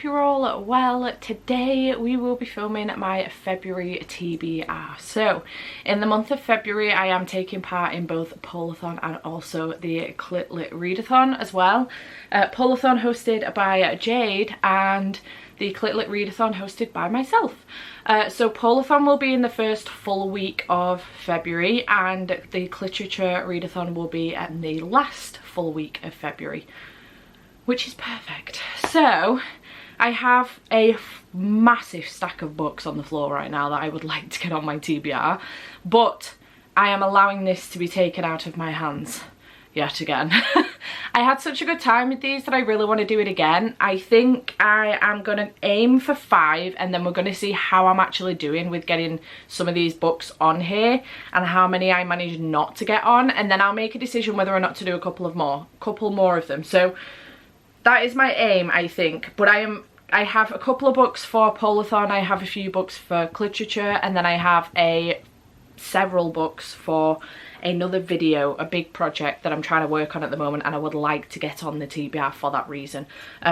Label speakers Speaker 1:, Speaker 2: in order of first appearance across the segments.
Speaker 1: hope you're all well. Today we will be filming my February TBR. So in the month of February I am taking part in both Polarthon and also the Cliterature Readathon as well. Polarthon hosted by Jade and the Cliterature Readathon hosted by myself. So Polarthon will be in the first full week of February and the Cliterature Readathon will be in the last full week of February, which is perfect. So I have a massive stack of books on the floor right now that I would like to get on my TBR, but I am allowing this to be taken out of my hands yet again. I had such a good time with these that I really want to do it again. I think I am going to aim for 5 and then we're going to see how I'm actually doing with getting some of these books on here and how many I manage not to get on, and then I'll make a decision whether or not to do a couple more of them. So that is my aim, I think. But I have a couple of books for Polarthon, I have a few books for Cliterature, and then I have several books for another video, a big project that I'm trying to work on at the moment, and I would like to get on the TBR for that reason,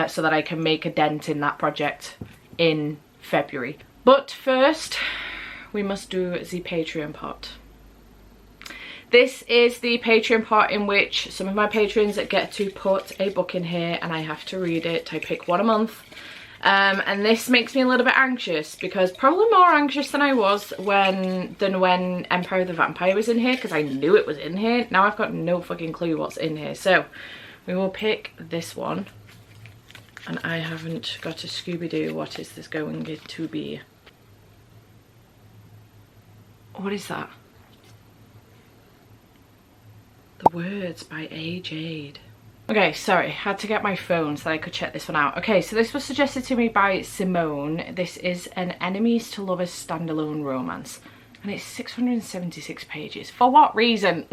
Speaker 1: so that I can make a dent in that project in February. But first, we must do the Patreon part. This is the Patreon part in which some of my patrons get to put a book in here and I have to read it. I pick one a month. And this makes me a little bit anxious, because probably more anxious than I was when Empire of the Vampire was in here, because I knew it was in here. Now I've got no fucking clue what's in here. So we will pick this one, and I haven't got a Scooby-Doo. What is this going to be? What is that? The Words by A. Jade. Okay, sorry, had to get my phone so that I could check this one out. Okay, so this was suggested to me by Simone. This is an enemies to lovers standalone romance, and it's 676 pages. For what reason?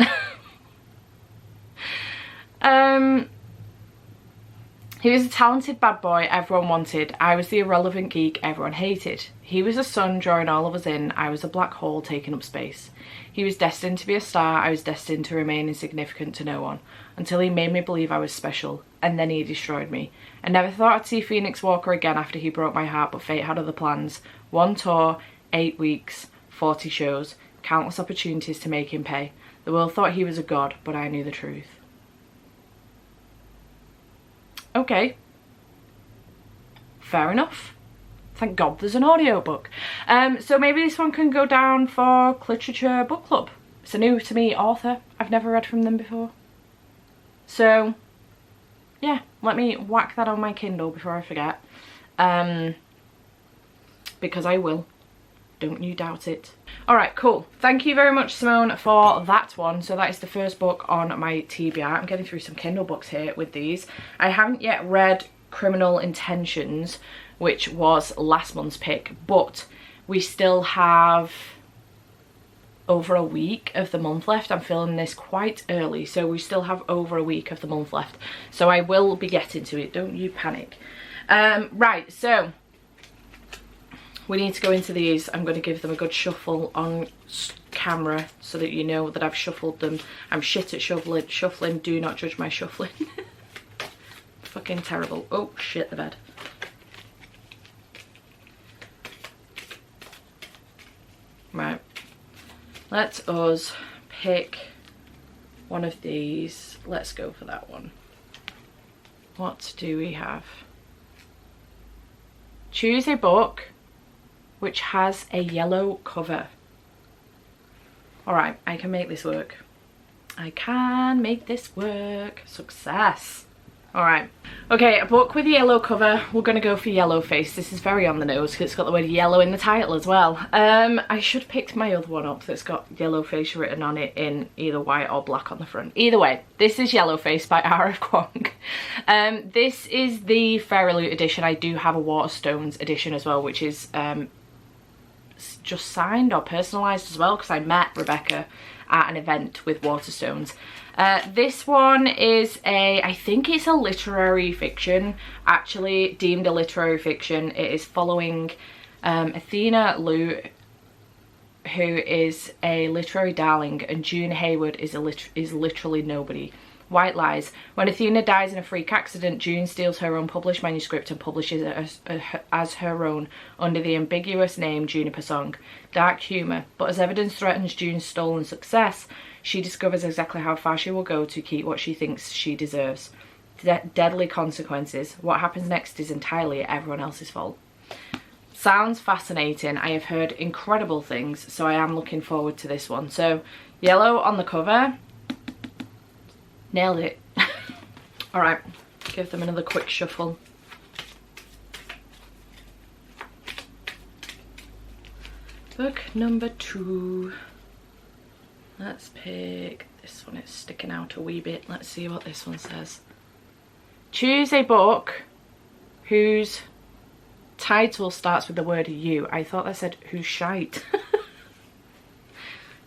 Speaker 1: He was a talented bad boy everyone wanted. I was the irrelevant geek everyone hated. He was a sun drawing all of us in. I was a black hole taking up space. He was destined to be a star. I was destined to remain insignificant to no one, until he made me believe I was special, and then he destroyed me. I never thought I'd see Phoenix Walker again after he broke my heart, but fate had other plans. 1 tour, 8 weeks, 40 shows, countless opportunities to make him pay. The world thought he was a god, but I knew the truth. Okay, fair enough. Thank God there's an audiobook. So maybe this one can go down for Cliterature Book Club. It's a new to me author. I've never read from them before. So yeah, let me whack that on my Kindle before I forget. Because I will. Don't you doubt it. Alright, cool. Thank you very much, Simone, for that one. So that is the first book on my TBR. I'm getting through some Kindle books here with these. I haven't yet read Criminal Intentions, which was last month's pick, but we still have over a week of the month left. I'm filming this quite early, so we still have over a week of the month left. So I will be getting to it, don't you panic. Right, so we need to go into these. I'm going to give them a good shuffle on camera so that you know that I've shuffled them. I'm shit at shuffling. Do not judge my shuffling. Fucking terrible. Oh shit, the bed. Right. Let us pick one of these. Let's go for that one. What do we have? Choose a book which has a yellow cover. Alright, I can make this work. I can make this work. Success. Alright. Okay, a book with a yellow cover. We're going to go for Yellowface. This is very on the nose because it's got the word yellow in the title as well. I should have picked my other one up that's got Yellowface written on it in either white or black on the front. Either way, this is Yellowface by R.F. Kuang. This is the Fairy Loot edition. I do have a Waterstones edition as well, which is just signed or personalised as well, because I met Rebecca at an event with Waterstones. This one is I think it's a literary fiction, actually deemed a literary fiction. It is following Athena Liu, who is a literary darling, and June Hayward is literally nobody. White lies. When Athena dies in a freak accident, June steals her unpublished manuscript and publishes it as her own under the ambiguous name Juniper Song. Dark humour. But as evidence threatens June's stolen success, she discovers exactly how far she will go to keep what she thinks she deserves. Deadly consequences. What happens next is entirely everyone else's fault. Sounds fascinating. I have heard incredible things, so I am looking forward to this one. So, yellow on the cover. Nailed it. Alright, give them another quick shuffle. Book number 2. Let's pick this one. It's sticking out a wee bit. Let's see what this one says. Choose a book whose title starts with the word you. I thought that said who's shite.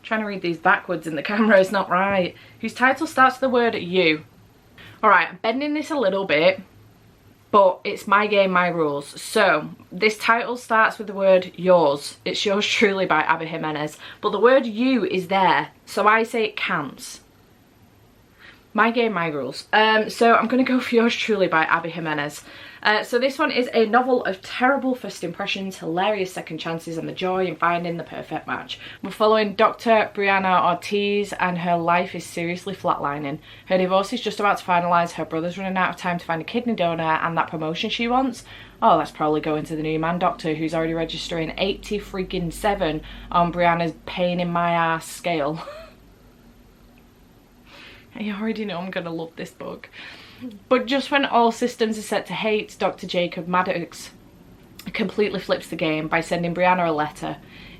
Speaker 1: Trying to read these backwards in the camera is not right. Whose title starts with the word you. Alright, I'm bending this a little bit, but it's my game, my rules. So, this title starts with the word yours. It's Yours Truly by Abby Jimenez. But the word you is there, so I say it counts. My game, my rules. So I'm going to go for Yours Truly by Abby Jimenez. So this one is a novel of terrible first impressions, hilarious second chances, and the joy in finding the perfect match. We're following Dr. Brianna Ortiz, and her life is seriously flatlining. Her divorce is just about to finalise, her brother's running out of time to find a kidney donor, and that promotion she wants, oh, that's probably going to the new man doctor, who's already registering 80 freaking 7 on Brianna's pain in my ass scale. I already know I'm going to love this book. But just when all systems are set to hate, Dr. Jacob Maddox completely flips the game by sending Brianna a letter.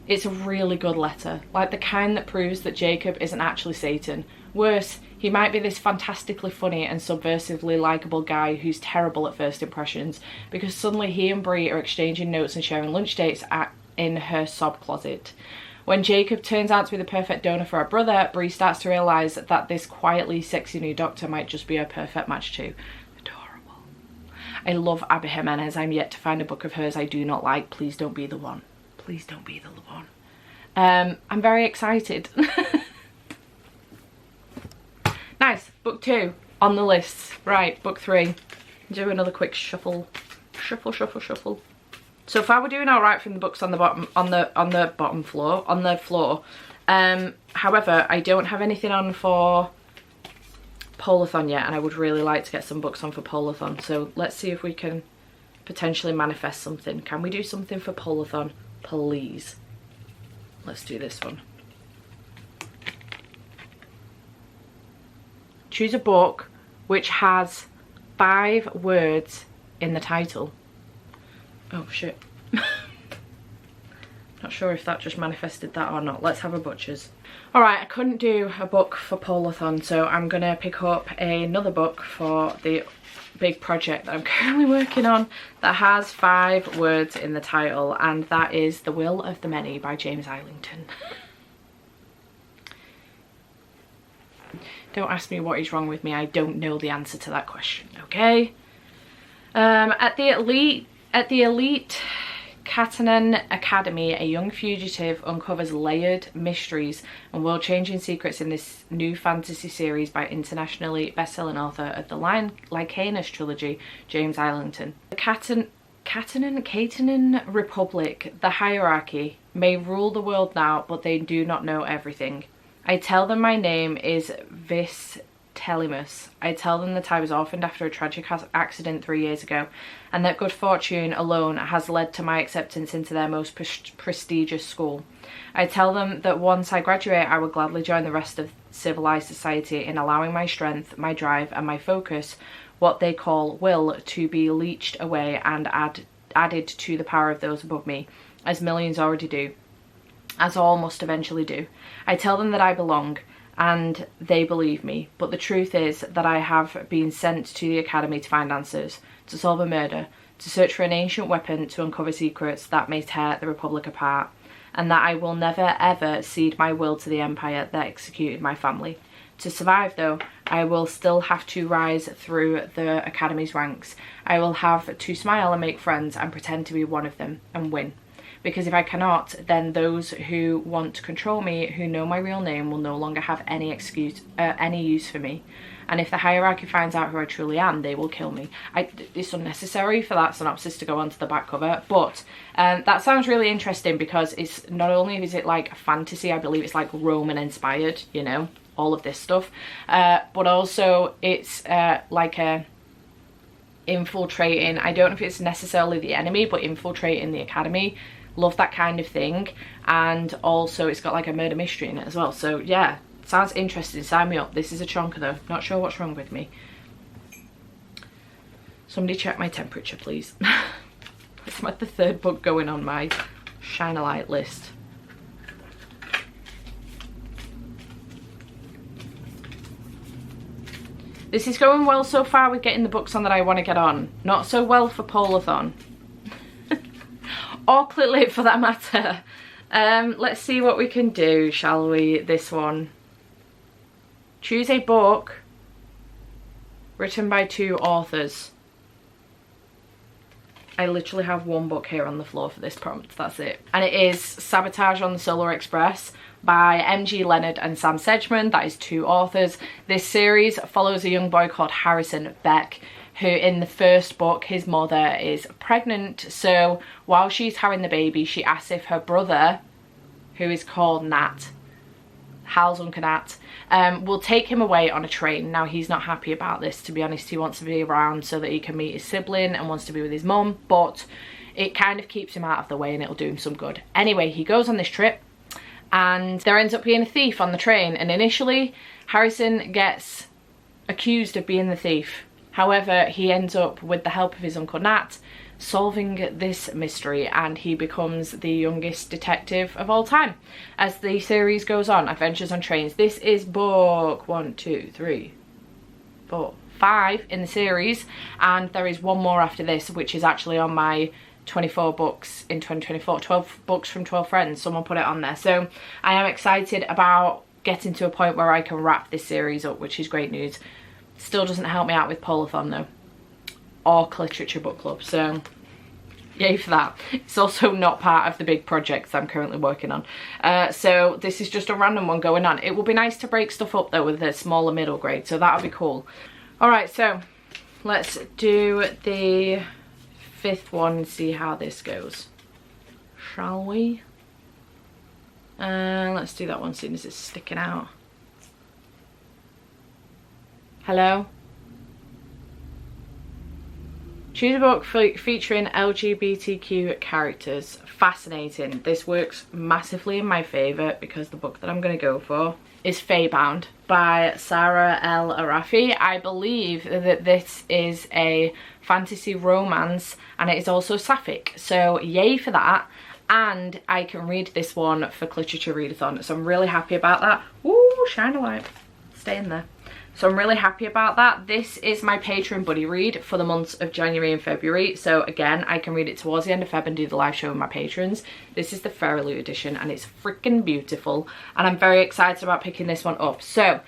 Speaker 1: It's a really good letter, like the kind that proves that Jacob isn't actually Satan. Worse, he might be this fantastically funny and subversively likeable guy who's terrible at first impressions, because suddenly he and Brie are exchanging notes and sharing lunch dates in her sob closet. When Jacob turns out to be the perfect donor for her brother, Brie starts to realise that this quietly sexy new doctor might just be a perfect match too. Adorable. I love Abby Jimenez. I'm yet to find a book of hers I do not like. Please don't be the one. Please don't be the one. I'm very excited. Nice. Book 2 on the list. Right, book 3. Do another quick shuffle. Shuffle, shuffle, shuffle. So far we're doing all right from the books on the floor. However, I don't have anything on for Polarthon yet, and I would really like to get some books on for Polarthon. So let's see if we can potentially manifest something. Can we do something for Polarthon, please? Let's do this one. Choose a book which has 5 words in the title. Oh shit. Not sure if that just manifested that or not. Let's have a butcher's. Alright, I couldn't do a book for Polarthon, so I'm gonna pick up another book for the big project that I'm currently working on that has 5 words in the title, and that is The Will of the Many by James Islington. Don't ask me what is wrong with me. I don't know the answer to that question, okay? At the elite Katanan Academy, a young fugitive uncovers layered mysteries and world-changing secrets in this new fantasy series by internationally best-selling author of the Lycanus trilogy, James Islington. The Katanan Republic, the hierarchy, may rule the world now, but they do not know everything. I tell them my name is Telemus. I tell them that I was orphaned after a tragic accident 3 years ago, and that good fortune alone has led to my acceptance into their most prestigious school. I tell them that once I graduate, I will gladly join the rest of civilized society in allowing my strength, my drive, and my focus, what they call will, to be leached away and added to the power of those above me, as millions already do, as all must eventually do. I tell them that I belong, and they believe me, but the truth is that I have been sent to the academy to find answers, to solve a murder, to search for an ancient weapon, to uncover secrets that may tear the Republic apart, and that I will never ever cede my will to the empire that executed my family. To survive though, I will still have to rise through the academy's ranks. I will have to smile and make friends and pretend to be one of them and win. because if I cannot, then those who want to control me, who know my real name, will no longer have any use for me. And if the hierarchy finds out who I truly am, they will kill me. It's unnecessary for that synopsis to go onto the back cover, but that sounds really interesting because it's not only is it like fantasy, I believe it's like Roman inspired, you know, all of this stuff, but also it's like a infiltrating, I don't know if it's necessarily the enemy, but infiltrating the academy. Love that kind of thing. And also it's got like a murder mystery in it as well, so yeah, sounds interesting. Sign me up. This is a chonker though, not sure what's wrong with me. Somebody check my temperature please. It's the third book going on my shine a light list. This is going well so far with getting the books on that I want to get on. Not so well for Polarthon. Or Clitlit for that matter. Let's see what we can do, shall we, this one. Choose a book written by 2 authors. I literally have 1 book here on the floor for this prompt, that's it. And it is Sabotage on the Solar Express by M.G. Leonard and Sam Sedgman. That is 2 authors. This series follows a young boy called Harrison Beck, who in the first book, his mother is pregnant. So while she's having the baby, she asks if her brother, who is called Nat, Hal's Uncle Nat, will take him away on a train. Now he's not happy about this, to be honest. He wants to be around so that he can meet his sibling and wants to be with his mum, but it kind of keeps him out of the way and it'll do him some good. Anyway, he goes on this trip and there ends up being a thief on the train, and initially Harrison gets accused of being the thief. However, he ends up, with the help of his Uncle Nat, solving this mystery, and he becomes the youngest detective of all time as the series goes on. Adventures on Trains. This is book 1, 2, 3, 4, 5 in the series, and there is one more after this, which is actually on my 24 books in 2024, 12 books from 12 friends. Someone put it on there, so I am excited about getting to a point where I can wrap this series up, which is great news. Still doesn't help me out with Polarthon though, or Cliterature Book Club, so yay for that. It's also not part of the big projects I'm currently working on, so this is just a random one going on. It will be nice to break stuff up though with a smaller middle grade, so that'll be cool. Alright, so let's do the 5th one and see how this goes, shall we? Let's do that one soon as it's sticking out. Hello? Choose a book featuring LGBTQ characters. Fascinating. This works massively in my favour because the book that I'm going to go for is Feybound by Sarah L. Arafi. I believe that this is a fantasy romance and it is also sapphic, so yay for that. And I can read this one for Cliterature Readathon, so I'm really happy about that. Woo, shine a light. Stay in there. So I'm really happy about that. This is my Patreon buddy read for the months of January and February. So again, I can read it towards the end of Feb and do the live show with my patrons. This is the Fairly edition and it's freaking beautiful. And I'm very excited about picking this one up. So,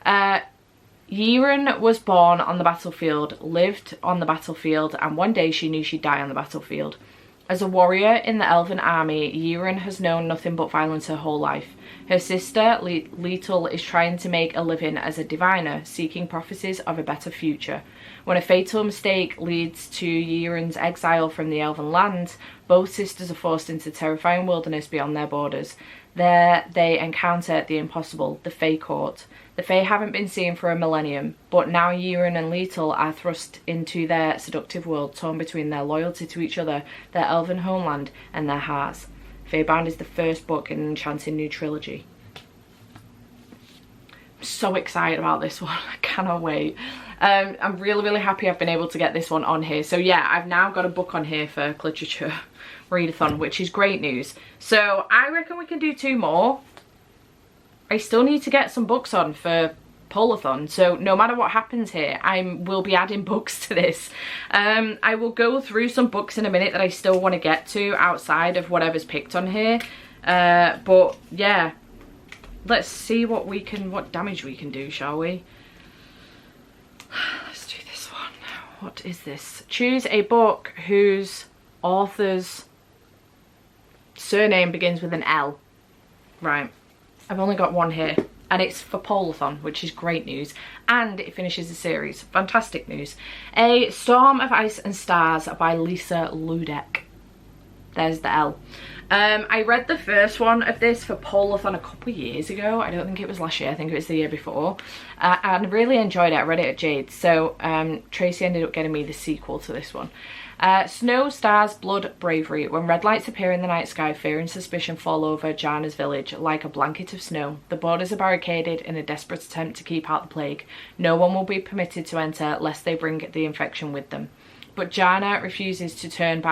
Speaker 1: Yiren was born on the battlefield, lived on the battlefield, and one day she knew she'd die on the battlefield. As a warrior in the Elven army, Yiren has known nothing but violence her whole life. Her sister, Litel, is trying to make a living as a diviner, seeking prophecies of a better future. When a fatal mistake leads to Yiren's exile from the Elven lands, both sisters are forced into terrifying wilderness beyond their borders. There they encounter the impossible, the Fae Court. The Fae haven't been seen for a millennium, but now Yiren and Litel are thrust into their seductive world, torn between their loyalty to each other, their elven homeland, and their hearts. Feybound is the first book in an enchanting new trilogy. I'm so excited about this one. I cannot wait. I'm really happy I've been able to get this one on here. So yeah, I've now got a book on here for Cliterature Readathon, which is great news. So I reckon we can do 2 more. I still need to get some books on for Polarthon, so no matter what happens here, I will be adding books to this. I will go through some books in a minute that I still want to get to outside of whatever's picked on here, but yeah, let's see what damage we can do, shall we? Let's do this one. What is this? Choose a book whose authors surname begins with an L. Right, I've only got one here, and it's for Polarthon, which is great news, and it finishes the series. Fantastic news. A Storm of Ice and Stars by Lisa Ludek. There's the L. I read the first one of this for Polarthon a couple of years ago. I don't think it was last year, I think it was the year before. And really enjoyed it. I read it at Jade's. So Tracy ended up getting me the sequel to this one. Snow, Stars, Blood, Bravery. When red lights appear in the night sky, fear and suspicion fall over Jana's village like a blanket of snow. The borders are barricaded in a desperate attempt to keep out the plague. No one will be permitted to enter lest they bring the infection with them. But Jana refuses to turn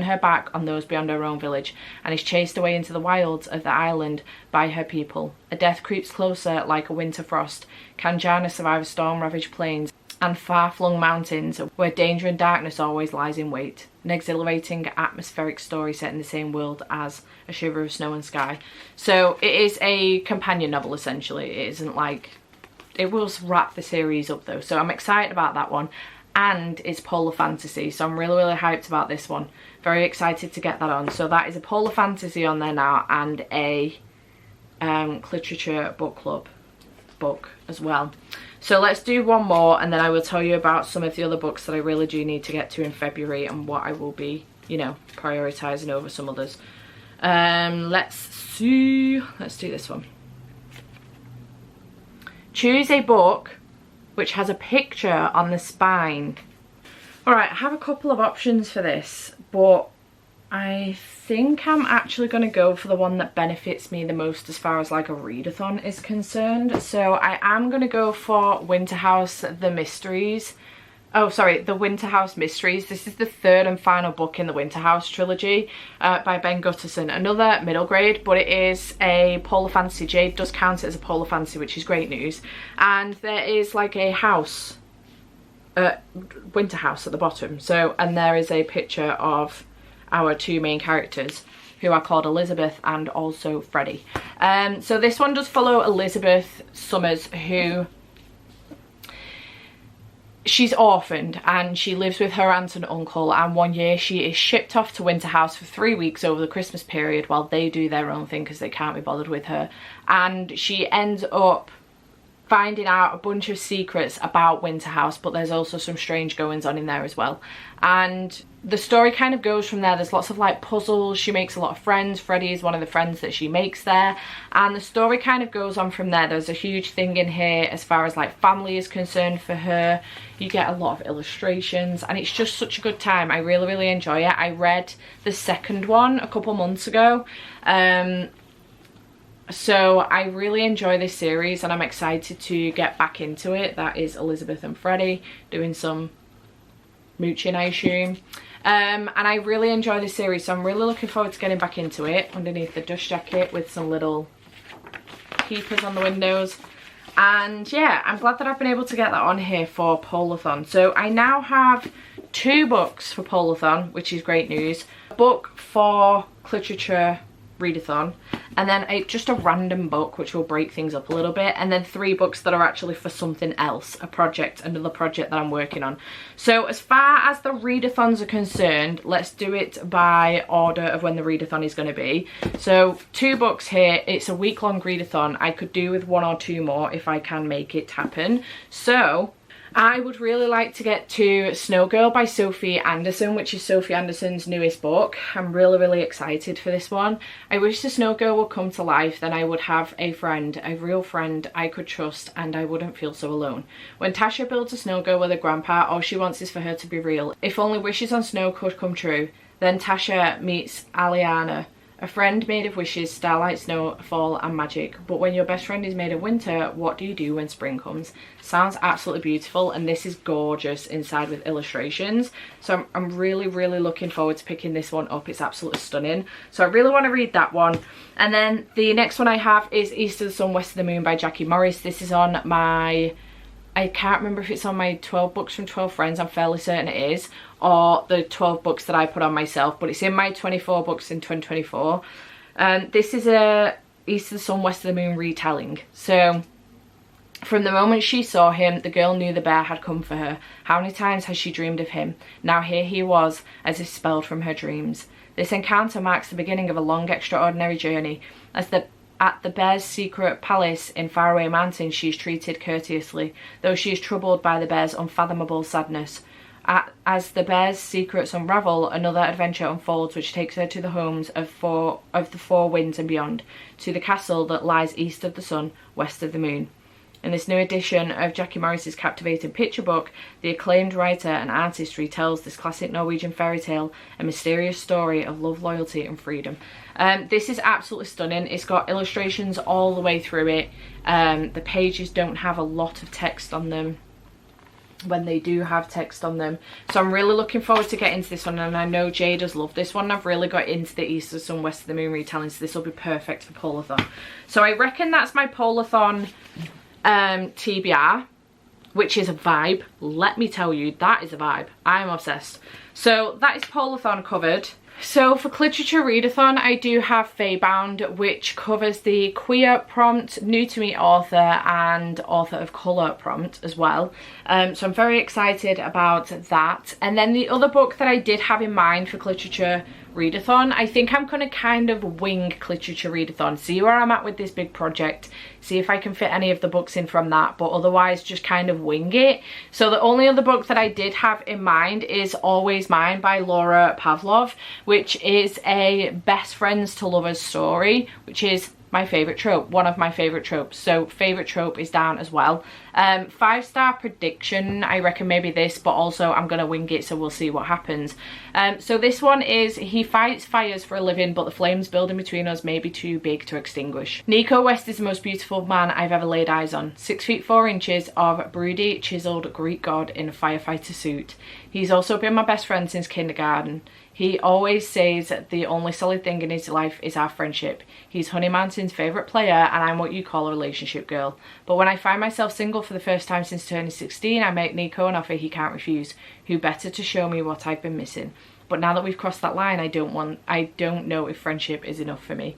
Speaker 1: her back on those beyond her own village, and is chased away into the wilds of the island by her people. A death creeps closer like a winter frost. Can Jana survive storm-ravaged plains and far-flung mountains where danger and darkness always lies in wait? An exhilarating atmospheric story set in the same world as A Shiver of Snow and Sky. So it is a companion novel, essentially. It isn't like... It will wrap the series up though, so I'm excited about that one. And it's polar fantasy, so I'm really hyped about this one. Very excited to get that on. So that is a polar fantasy on there now, and a Cliterature book club book as well. So let's do one more, and then I will tell you about some of the other books that I really do need to get to in February, and what I will be, you know, prioritising over some others. Let's see, let's do this one. Choose a book which has a picture on the spine. Alright, I have a couple of options for this, but I think I'm actually going to go for the one that benefits me the most as far as like a readathon is concerned. So I am going to go for Winterhouse The Mysteries. Oh, sorry, The Winterhouse Mysteries. This is the third and final book in the Winterhouse trilogy by Ben Gutterson. Another middle grade, but it is a polar fantasy. Jade does count it as a polar fantasy, which is great news. And there is like a house, winter house at the bottom. So, and there is a picture of our two main characters, who are called Elizabeth and also Freddie. So this one does follow Elizabeth Summers, who... She's orphaned and she lives with her aunt and uncle, and one year she is shipped off to Winterhouse for 3 weeks over the Christmas period while they do their own thing because they can't be bothered with her. And she ends up finding out a bunch of secrets about Winterhouse, but there's also some strange goings on in there as well. And the story kind of goes from there. There's lots of like puzzles. She makes a lot of friends. Freddie is one of the friends that she makes there, and the story kind of goes on from there. There's a huge thing in here as far as like family is concerned for her. You get a lot of illustrations, and it's just such a good time. I really enjoy it. I read the second one a couple months ago, so I really enjoy this series and I'm excited to get back into it. That is Elizabeth and Freddie doing some mooching, I assume. And I really enjoy this series, so I'm really looking forward to getting back into it underneath the dust jacket with some little keepers on the windows. And yeah, I'm glad that I've been able to get that on here for Polarthon. So I now have 2 books for Polarthon, which is great news. A book for Cliterature Readathon, and then just a random book which will break things up a little bit, and then 3 books that are actually for something else, a project, another project that I'm working on. So as far as the readathons are concerned, let's do it by order of when the readathon is going to be. So 2 books here. It's a week-long readathon. I could do with 1 or 2 more if I can make it happen. So I would really like to get to Snow Girl by Sophie Anderson, which is Sophie Anderson's newest book. I'm really excited for this one. I wish the Snow Girl would come to life, then I would have a friend, a real friend I could trust, and I wouldn't feel so alone. When Tasha builds a Snow Girl with her grandpa, all she wants is for her to be real. If only wishes on snow could come true. Then Tasha meets Aliana, a friend made of wishes, starlight, snowfall and magic. But when your best friend is made of winter, what do you do when spring comes? Sounds absolutely beautiful, and this is gorgeous inside with illustrations. So I'm really looking forward to picking this one up. It's absolutely stunning. So I really want to read that one. And then the next one I have is East of the Sun, West of the Moon by Jackie Morris. This is on my... I can't remember if it's on my 12 books from 12 friends, I'm fairly certain it is, or the 12 books that I put on myself, but it's in my 24 books in 2024. This is a East of the Sun, West of the Moon retelling. So from the moment she saw him, the girl knew the bear had come for her. How many times has she dreamed of him? Now here he was, as if spelled from her dreams. This encounter marks the beginning of a long, extraordinary journey. At the bear's secret palace in faraway mountains, she is treated courteously, though she is troubled by the bear's unfathomable sadness. As the bear's secrets unravel, another adventure unfolds which takes her to the homes of the four winds and beyond, to the castle that lies east of the sun, west of the moon. In this new edition of Jackie Morris's captivating picture book, the acclaimed writer and artist retells this classic Norwegian fairy tale, a mysterious story of love, loyalty and freedom. This is absolutely stunning. It's got illustrations all the way through it. The pages don't have a lot of text on them when they do have text on them, so I'm really looking forward to getting into this one, and I know Jay does love this one. I've really got into the East of the Sun, West of the Moon retelling, so this will be perfect for Polarthon. So I reckon that's my Polarthon TBR, which is a vibe. Let me tell you, that is a vibe. I'm obsessed. So that is Polarthon covered. So for Cliterature Readathon, I do have Feybound, which covers the queer prompt, new to me author and author of colour prompt as well. So I'm very excited about that. And then the other book that I did have in mind for Cliterature Readathon, I think I'm going to kind of wing Cliterature Readathon, see where I'm at with this big project, see if I can fit any of the books in from that, but otherwise just kind of wing it. So the only other book that I did have in mind is Always Mine by Laura Pavlov, which is a best friends to lovers story, which is my favourite trope, one of my favourite tropes. So favourite trope is down as well. 5-star prediction, I reckon maybe this, but also I'm gonna wing it, so we'll see what happens. So this one is, he fights fires for a living, but the flames building between us may be too big to extinguish. Nico West is the most beautiful man I've ever laid eyes on. 6 feet 4 inches of broody, chiseled Greek god in a firefighter suit. He's also been my best friend since kindergarten. He always says the only solid thing in his life is our friendship. He's Honey Mountain's favourite player and I'm what you call a relationship girl. But when I find myself single for the first time since turning 16, I make Nico an offer he can't refuse. Who better to show me what I've been missing? But now that we've crossed that line, I don't know if friendship is enough for me.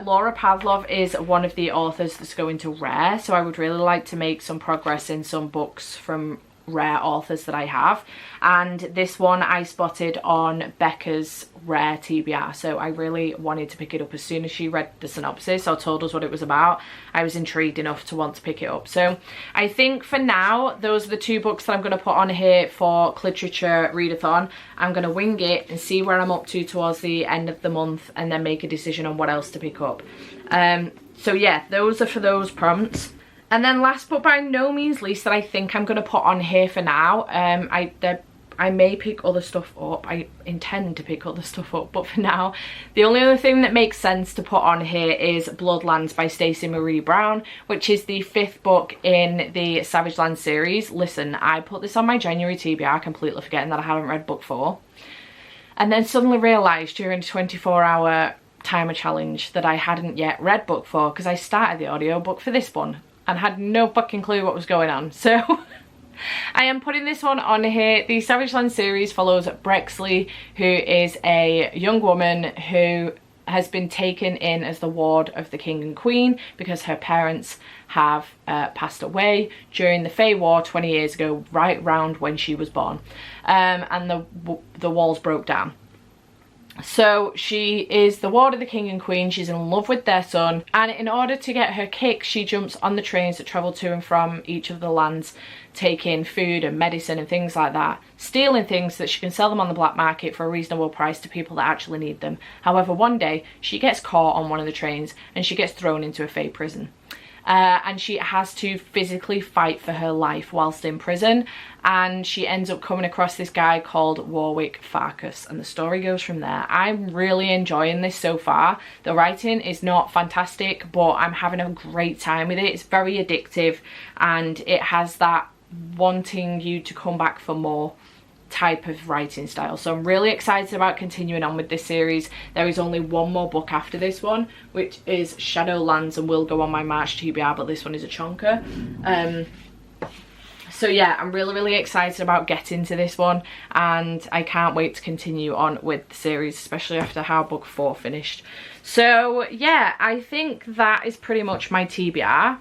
Speaker 1: Laura Pavlov is one of the authors that's going to Rare, so I would really like to make some progress in some books from Rare authors that I have, and this one I spotted on Becca's Rare TBR, so I really wanted to pick it up. As soon as she read the synopsis or told us what it was about, I was intrigued enough to want to pick it up. So I think for now those are the 2 books that I'm going to put on here for Cliterature Readathon. I'm going to wing it and see where I'm up to towards the end of the month and then make a decision on what else to pick up. So yeah, those are for those prompts. And then last but by no means least that I think I'm going to put on here for now, I may pick other stuff up. I intend to pick other stuff up, but for now, the only other thing that makes sense to put on here is Bloodlands by Stacey Marie Brown, which is the 5th book in the Savage Land series. Listen, I put this on my January TBR, completely forgetting that I hadn't read book 4. And then suddenly realised during a 24-hour timer challenge that I hadn't yet read book 4 because I started the audiobook for this one and had no fucking clue what was going on. So I am putting this one on here. The Savage Land series follows Brexley, who is a young woman who has been taken in as the ward of the king and queen because her parents have passed away during the Fey War 20 years ago, right round when she was born, and the walls broke down. So she is the ward of the king and queen. She's in love with their son, and in order to get her kicks, she jumps on the trains that travel to and from each of the lands, taking food and medicine and things like that, stealing things so that she can sell them on the black market for a reasonable price to people that actually need them. However, one day she gets caught on one of the trains and she gets thrown into a Fey prison. And she has to physically fight for her life whilst in prison, and she ends up coming across this guy called Warwick Farkas, and the story goes from there. I'm really enjoying this so far. The writing is not fantastic, but I'm having a great time with it. It's very addictive and it has that wanting you to come back for more type of writing style. So I'm really excited about continuing on with this series. There is only one more book after this one, which is Shadowlands, and will go on my March TBR, but this one is a chonker. So yeah, I'm really excited about getting to this one, and I can't wait to continue on with the series, especially after how book 4 finished. So yeah, I think that is pretty much my TBR.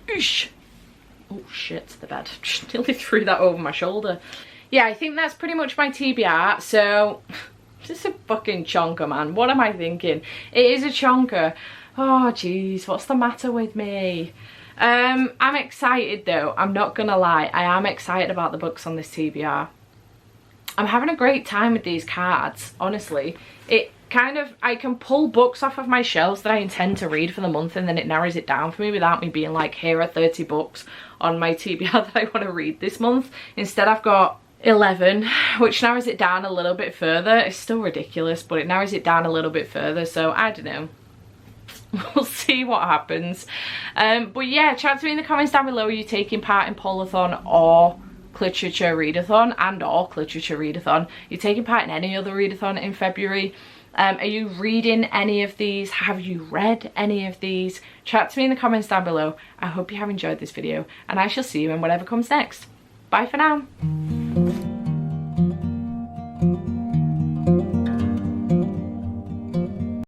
Speaker 1: Oosh. Oh shit, the bed. Just nearly threw that over my shoulder. yeah, I think that's pretty much my TBR. So just a fucking chonker, man. What am I thinking? It is a chonker. Oh jeez, what's the matter with me? I'm excited though, I'm not gonna lie. I am excited about the books on this TBR. I'm having a great time with these cards, honestly. It kind of, I can pull books off of my shelves that I intend to read for the month, and then it narrows it down for me without me being like, here are 30 books on my TBR that I want to read this month. Instead I've got 11, which narrows it down a little bit further. It's still ridiculous, but it narrows it down a little bit further, so I don't know. We'll see what happens. But yeah, chat to me in the comments down below. Are you taking part in Polarthon or Cliterature Readathon or Cliterature Readathon? You're taking part in any other readathon in February? Are you reading any of these? Have you read any of these? Chat to me in the comments down below. I hope you have enjoyed this video, and I shall see you in whatever comes next. Bye for now.